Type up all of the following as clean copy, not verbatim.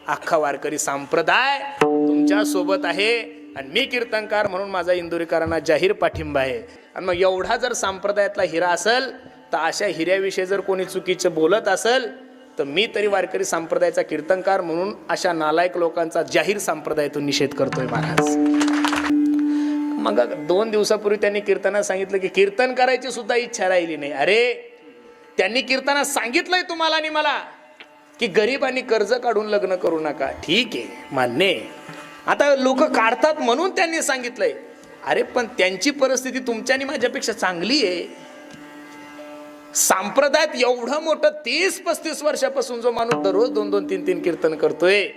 अख्खा वारकरी संप्रदाय तुमच्या सोबत आहे आणि मी कीर्तनकार म्हणून माझा इंदुरीकरांना जाहीर पाठिंबा आहे. आणि मग एवढा जर संप्रदायातला हिरा असेल तर अशा हिऱ्याविषयी जर कोणी चुकीचं बोलत असेल तर मी तरी वारकरी संप्रदायाचा कीर्तनकार म्हणून अशा नालायक लोकांचा जाहीर संप्रदायातून निषेध करतोय महाराज. मग 2 दिवसापूर्वी त्यांनी कीर्तनात सांगितलं की कीर्तन करायची सुद्धा इच्छा राहिली नाही. अरे त्यांनी कीर्तनात सांगितलंय तुम्हाला आणि मला की गरिबांनी कर्ज काढून लग्न करू नका. ठीक आहे, मान्य आहे. आता लोक काढतात म्हणून त्यांनी सांगितलंय. अरे पण त्यांची परिस्थिती तुमच्या आणि माझ्यापेक्षा चांगली आहे. संप्रदायात एवढं मोठं 30-35 वर्षापासून जो माणूस दररोज 2-2, 3-3 कीर्तन करतोय,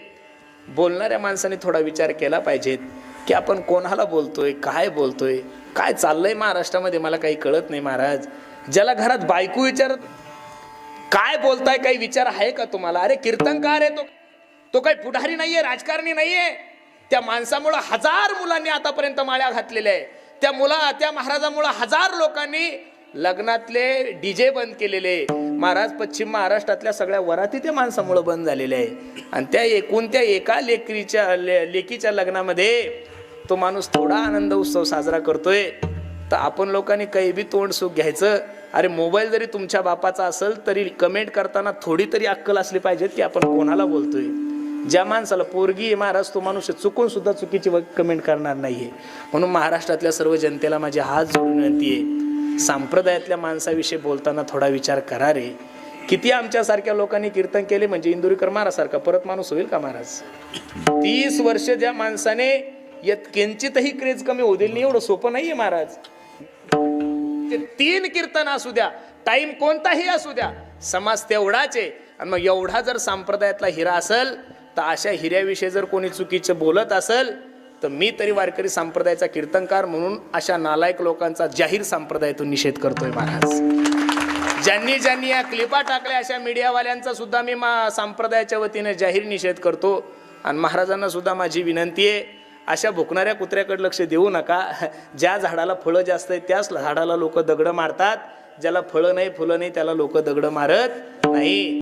बोलणाऱ्या माणसाने थोडा विचार केला पाहिजेत की आपण कोणाला बोलतोय, काय बोलतोय, काय चाललंय महाराष्ट्रामध्ये मला काही कळत नाही महाराज. ज्याला घरात बायको विचारत काय बोलताय काही विचार आहे का तुम्हाला? अरे कीर्तनकार आहे तो काही पुढारी नाहीये, राजकारणी नाहीये. त्या माणसामुळे 1000 मुलांनी आतापर्यंत माळ्या घातलेल्या आहे. त्या महाराजामुळे 1000 लोकांनी लग्नातले डीजे बंद केलेले. महाराज पश्चिम महाराष्ट्रातल्या सगळ्या वराती त्या माणसामुळे बंद झालेले आहे. आणि त्या एका लेकीच्या लग्नामध्ये तो माणूस थोडा आनंद उत्सव साजरा करतोय. तर आपण लोकांनी काही बी तोंड सुख घ्यायचं. अरे मोबाईल जरी तुमच्या बापाचा असेल तरी कमेंट करताना थोडी तरी अक्कल असली पाहिजे की आपण कोणाला बोलतोय. ज्या माणसाला पोरगी आहे महाराज तो माणूस चुकून सुद्धा चुकीची कमेंट करणार नाहीये. म्हणून महाराष्ट्रातल्या सर्व जनतेला माझी हात जोडून विनंती आहे, संप्रदायातल्या माणसाविषयी बोलताना थोडा विचार करा रे. किती आमच्यासारख्या लोकांनी कीर्तन केले म्हणजे इंदुरीकर महाराजसारखा परत माणूस होईल का महाराज? 30 वर्ष ज्या माणसाने किंचितही क्रेज कमी होऊ दिली नाही एवढं सोपं नाहीये महाराज. ते 3 कीर्तन असू द्या, टाइम कोणताही असू द्या, समाज तेवढाच आहे. आणि मग एवढा जर संप्रदायातला हिरा असेल तर अशा हिऱ्याविषयी जर कोणी चुकीचं बोलत असेल तर मी तरी वारकरी संप्रदायाचा कीर्तनकार म्हणून अशा नालायक लोकांचा जाहीर संप्रदायातून निषेध करतोय महाराज. ज्यांनी या क्लिपा टाकल्या अशा मीडियावाल्यांचा सुद्धा मी संप्रदायाच्या वतीने जाहीर निषेध करतो. आणि महाराजांना सुद्धा माझी विनंती आहे, अशा भुकणाऱ्या कुत्र्याकडे लक्ष देऊ नका. ज्या झाडाला फळं जास्त आहेत त्याच झाडाला लोक दगड मारतात, ज्याला फळं नाही फुलं नाही त्याला लोक दगड मारत नाही.